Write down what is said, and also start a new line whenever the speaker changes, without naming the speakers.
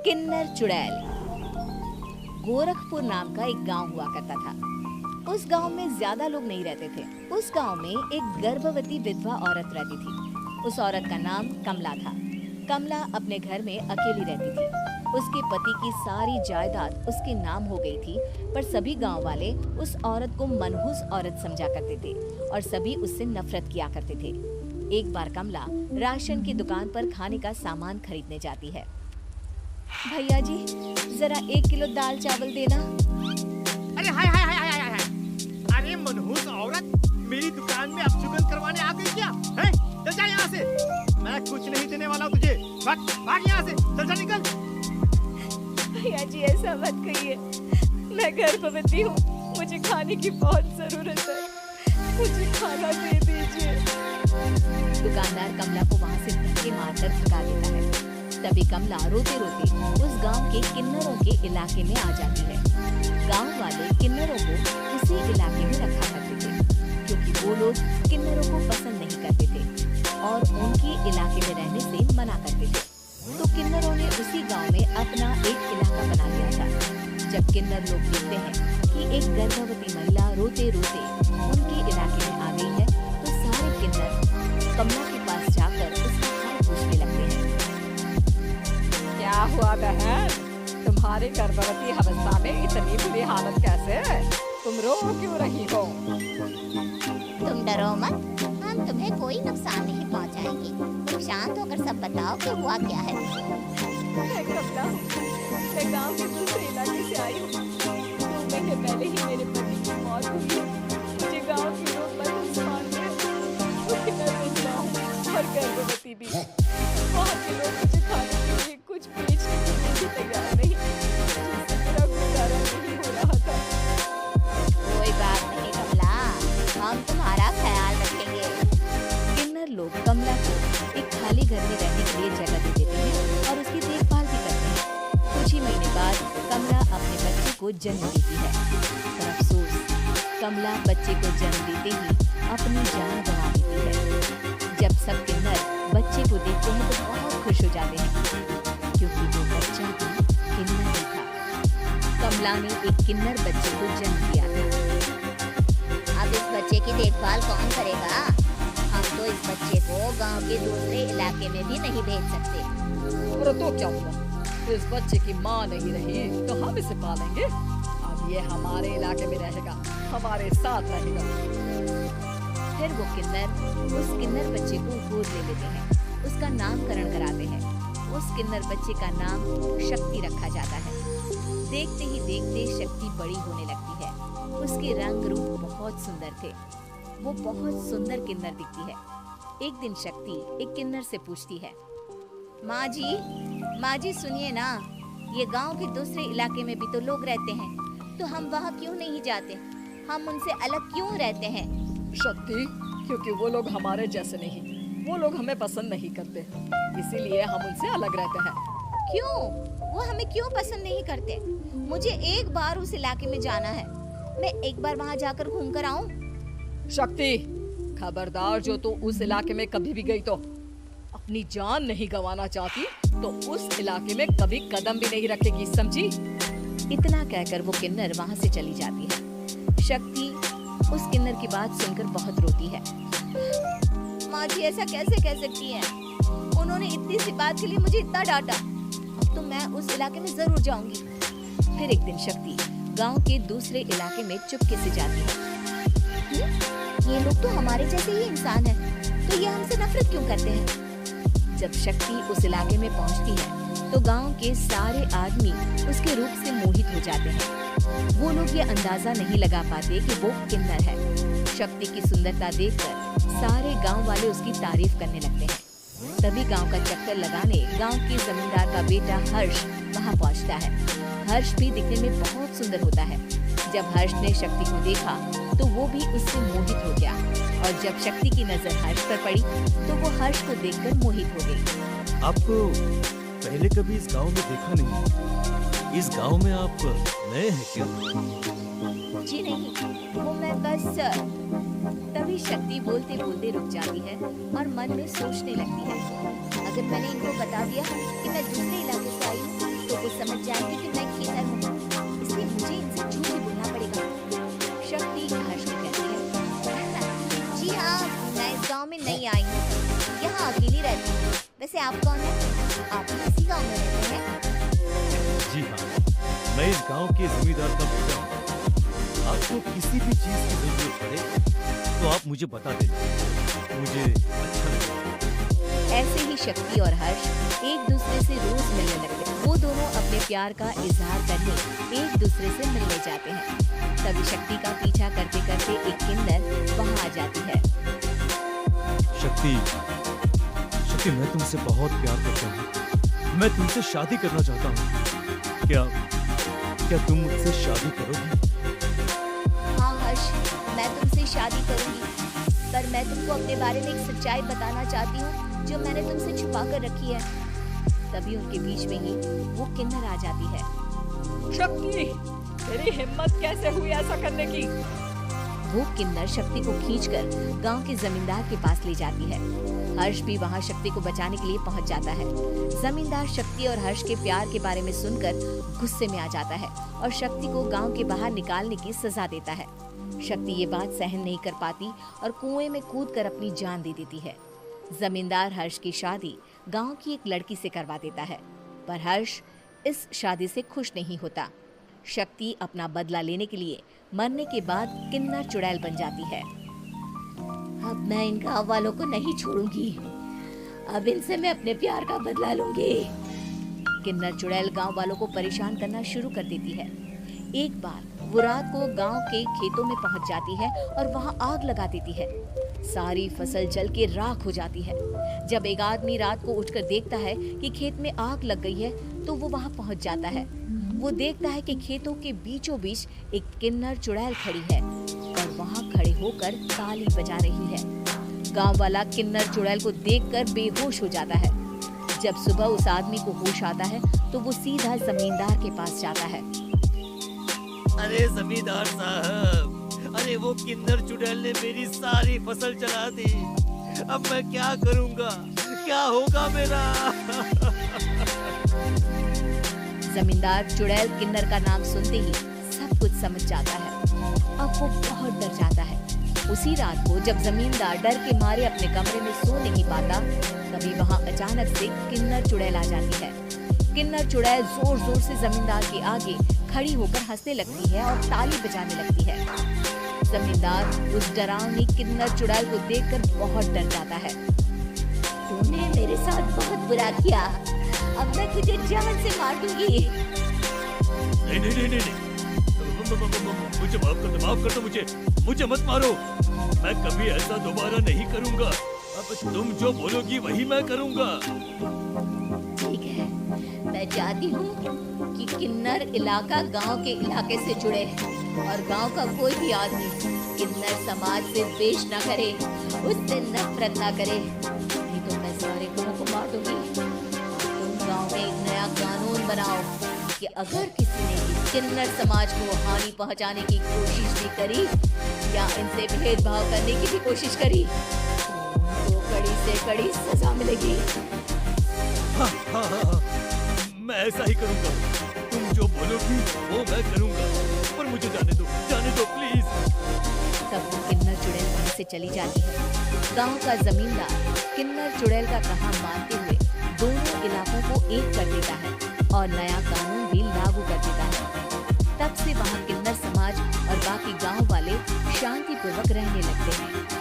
किन्नर चुड़ैल। गोरखपुर नाम का एक गांव हुआ करता था। उस गांव में ज्यादा लोग नहीं रहते थे। उस गांव में एक गर्भवती विधवा औरत रहती थी। उस औरत का नाम कमला था। कमला अपने घर में अकेली रहती थी। उसके पति की सारी जायदाद उसके नाम हो गई थी, पर सभी गांव वाले उस औरत को मनहूस औरत समझा करते थे और सभी उससे नफरत किया करते थे। एक बार कमला राशन की दुकान पर खाने का सामान खरीदने जाती है। भैया जी, जरा 1 किलो दाल चावल देना।
अरे हाय हाय हाय हाय हाय, अरे मनहूस औरत, मेरी दुकान में अपशगुन करवाने आ गई क्या? हैं? चल जा यहाँ से, मैं कुछ नहीं देने वाला हूँ तुझे। भाग भाग यहाँ से, चल जा निकल।
भैया जी ऐसा मत कहिए, मैं गर्भवती हूँ, मुझे खाने की बहुत जरूरत है, मुझे खाना दे दीजिए। दुकानदार कमला को वहाँ से धक्के मारकर भगा देता है। तभी कमला रोते रोते उस गांव के किन्नरों के इलाके में आ जाती है। गांव वाले किन्नरों को उसी इलाके में रखा करते थे, क्योंकि वो लोग किन्नरों को पसंद नहीं करते थे और उनके इलाके में रहने से मना करते थे। तो किन्नरों ने उसी गांव में अपना एक इलाका बना लिया था। जब किन्नर लोग देखते हैं कि एक गर्भवती महिला रोते रोते उनके इलाके में आ गई है, तो सारे किन्नर कमला के पास जाकर उसका हाल पूछने लगते हैं।
क्या हुआ बहन, तुम्हारी गर्भवती अवस्था में इतनी बुरी हालत कैसे है? तुम रो क्यों रही हो?
तुम डरो मत, हम तुम्हें कोई नुकसान नहीं पहुंचाएंगे। तुम शांत होकर सब बताओ कि हुआ क्या है।
कमला, मैं गांव के दूसरे इलाके से आई हूँ। 2 महीने पहले ही मेरे पति की मौत हुई है। मुझे गांव के लोग मदद मांगते हैं, उसकी मैं विधवा हूँ और गर्भवती भी। वहाँ के लोग मुझे खाने के लिए कुछ बेचने के लिए भी तैयार नहीं, जिससे मेरा गुजारा नहीं हो रहा था।
कोई बात नहीं कमला, हम तुम्हारा ख्याल रखेंगे।
किन्नर लोग कमला को एक खाली घर में रहने के लिए जगह दे देते हैं और उसकी देखभाल भी करते हैं। कुछ ही महीने बाद कमला अपने बच्चे को जन्म देती है। पर अफसोस, कमला बच्चे को जन्म देते ही अपनी जान गंवा देती है। जब सब किन्नर बच्चे को देखते हैं तो बहुत खुश हो जाते हैं, क्योंकि वो बच्चा भी किन्नर ही था। कमला ने एक किन्नर बच्चे को जन्म दिया था।
अब इस बच्चे की देखभाल कौन करेगा? हम तो इस बच्चे को गांव के दूसरे इलाके में भी नहीं भेज सकते।
और तो क्या हुआ? इस बच्चे की माँ नहीं रही तो हम इसे पालेंगे। अब ये हमारे इलाके में रहेगा, हमारे साथ रहेगा।
फिर वो किन्नर उस किन्नर बच्चे को गोद ले लेते हैं, उसका नामकरण कराते हैं। उस किन्नर बच्चे का नाम शक्ति रखा जाता है। देखते ही देखते शक्ति बड़ी होने लगती है। उसके रंग रूप बहुत सुंदर थे। वो बहुत सुंदर किन्नर दिखती है। एक दिन शक्ति एक किन्नर से पूछती है, माँ जी सुनिए ना, ये गांव के दूसरे इलाके में भी तो लोग रहते हैं, तो हम वहाँ क्यों नहीं जाते? हम उनसे अलग क्यों रहते हैं?
शक्ति, क्योंकि वो लोग हमारे जैसे नहीं, वो लोग हमें पसंद नहीं करते, इसीलिए हम उनसे अलग रहते हैं।
क्यों? वो हमें क्यों पसंद नहीं करते? मुझे एक बार उस इलाके में जाना है, मैं एक बार वहाँ जाकर घूम कर आऊँ।
शक्ति, खबरदार, जो तू उस इलाके में कभी भी गई तो अपनी जान नहीं गंवाना चाहती तो उस इलाके में कभी कदम भी नहीं रखेगी, समझी?
इतना कहकर वो किन्नर वहाँ से चली जाती है। शक्ति उस किन्नर की बात सुनकर बहुत रोती है।
माँ जी ऐसा कैसे कह सकती हैं? उन्होंने इतनी सी बात के लिए मुझे इतना डांटा। अब तो मैं उस इलाके में जरूर जाऊंगी।
फिर एक दिन शक्ति गांव के दूसरे इलाके में चुपके से जाती है।
ये लोग तो हमारे जैसे ही इंसान हैं, तो ये हमसे नफरत क्यों करते हैं?
जब शक्ति उस इलाके में पहुंचती है तो गांव के सारे आदमी उसके रूप से मोहित हो जाते हैं। वो लोग ये अंदाजा नहीं लगा पाते कि वो किन्नर है। शक्ति की सुंदरता देखकर सारे गांव वाले उसकी तारीफ करने लगते हैं। तभी गांव का चक्कर लगाने गांव के जमींदार का बेटा हर्ष वहां पहुंचता है। हर्ष भी दिखने में बहुत सुंदर होता है। जब हर्ष ने शक्ति को देखा तो वो भी उससे मोहित हो गया, और जब शक्ति की नजर हर्ष पर पड़ी तो वो हर्ष को देखकर मोहित हो गई।
आपको पहले कभी इस गांव में देखा नहीं। इस गांव में आप नए हैं क्या?
जी नहीं, वो मैं बस।
तभी शक्ति बोलते बोलते रुक जाती है और मन में सोचने लगती है,
अगर मैंने इनको बता दिया कि मैं दूसरे इलाके से आई हूँ, तो वैसे आप कौन हैं? आप भी इसी गांव में रहते हैं?
जी हाँ, मैं इस गांव के जमींदार का बेटा हूँ। आपको किसी भी चीज की जरूरत पड़े तो आप मुझे बता देना, मुझे अच्छा लगेगा।
ऐसे ही शक्ति और हर्ष एक दूसरे से रोज मिलने लगते हैं। वो दोनों अपने प्यार का इजहार करने एक दूसरे से मिलने जाते हैं। तभी शक्ति का पीछा करते करते एक किन्नर वहाँ आ जाती है।
शक्ति, शक्ति, मैं तुमसे बहुत प्यार करता हूँ। मैं तुमसे शादी करना चाहता हूँ। क्या तुम मुझसे शादी करोगी?
हाँ हर्ष, मैं तुमसे शादी करूंगी, पर मैं तुमको अपने बारे में एक सच्चाई बताना चाहती हूँ जो मैंने तुमसे छुपा कर रखी है। तभी उनके बीच में ही वो किन्नर आ जाती है।
शक्ति, तेरी हिम्मत कैसे हुई ऐसा करने की?
वो किन्नर शक्ति को खींचकर गांव के जमींदार के पास ले जाती है। हर्ष भी वहां शक्ति को बचाने के लिए पहुंच जाता है। जमींदार शक्ति और हर्ष के प्यार के बारे में सुनकर गुस्से में आ जाता है और शक्ति को गांव के बाहर निकालने की सजा देता है। शक्ति ये बात सहन नहीं कर पाती और कुएं में कूदकर अपनी जान दे देती है। जमींदार हर्ष की शादी गांव की एक लड़की से करवा देता है, पर हर्ष इस शादी से खुश नहीं होता। शक्ति अपना बदला लेने के लिए मरने के बाद किन्नर चुड़ैल बन जाती है। अब मैं इन गांव वालों को नहीं छोड़ूंगी, अब इनसे मैं अपने प्यार का बदला लूंगी। किन्नर चुड़ैल गांव वालों को परेशान करना शुरू कर देती है। एक बार वो रात को गांव के खेतों में पहुंच जाती है और वहां आग लगा देती है। सारी फसल जल के राख हो जाती है। जब एक आदमी रात को उठकर देखता है कि खेत में आग लग गई है तो वो वहां पहुंच जाता है। वो देखता है कि खेतों के बीचों बीच एक किन्नर चुड़ैल खड़ी है और वहां खड़े होकर ताली बजा रही है। गांव वाला किन्नर चुड़ैल को देखकर बेहोश हो जाता है। जब सुबह उस आदमी को होश आता है तो वो सीधा जमींदार के पास जाता है।
अरे जमींदार साहब, अरे वो किन्नर चुड़ैल ने मेरी सारी फसल जला दी। अब मैं क्या करूंगा? क्या होगा मेरा?
जमींदार चुड़ैल किन्नर का नाम सुनते ही सब कुछ समझ जाता है। अब वो बहुत डर जाता है। उसी रात को जब जमींदार डर के मारे अपने कमरे में सो नहीं पाता, तभी वहाँ अचानक से किन्नर चुड़ैल आ जाती है। किन्नर चुड़ैल जोर जोर से जमींदार के आगे खड़ी होकर हंसने लगती है और ताली बजाने लगती है। जमींदार उस डरावनी किन्नर चुड़ैल को देखकर बहुत डर जाता है। तूने मेरे साथ बहुत बुरा किया, अब मैं तुझे जान से मार दूंगी।
नहीं नहीं नहीं नहीं, मुझे माफ कर दो, मुझे मत मारो। मैं कभी ऐसा दोबारा नहीं करूंगा। अब तुम जो बोलोगी वही मैं करूंगा।
ठीक है, मैं चाहती हूँ कि किन्नर इलाका गांव के इलाके से जुड़े और गांव का कोई भी आदमी किन्नर समाज से द्वेष न करे, उससे नफरत न करे, नहीं तो मैं सारे लोगों को मार दूंगी। तुम गांव में एक नया कानून बनाओ कि अगर किसी ने इस किन्नर समाज को हानि पहुंचाने की कोशिश भी करी या इनसे भेदभाव करने की भी कोशिश करी तो कड़ी से कड़ी सजा मिलेगी।
हाँ, मैं ऐसा ही करूंगा। तुम जो बोलोगी वो मैं करूंगा, पर मुझे जाने दो प्लीज।
तब वो किन्नर चुड़ैल वहाँ से चली जाती है। गांव का जमींदार किन्नर चुड़ैल का कहा मानते हुए दोनों इलाकों को एक कर देता है और नया कानून भी लागू कर देता है। तब से वहाँ किन्नर समाज और बाकी गांव वाले शांतिपूर्वक रहने लगते हैं।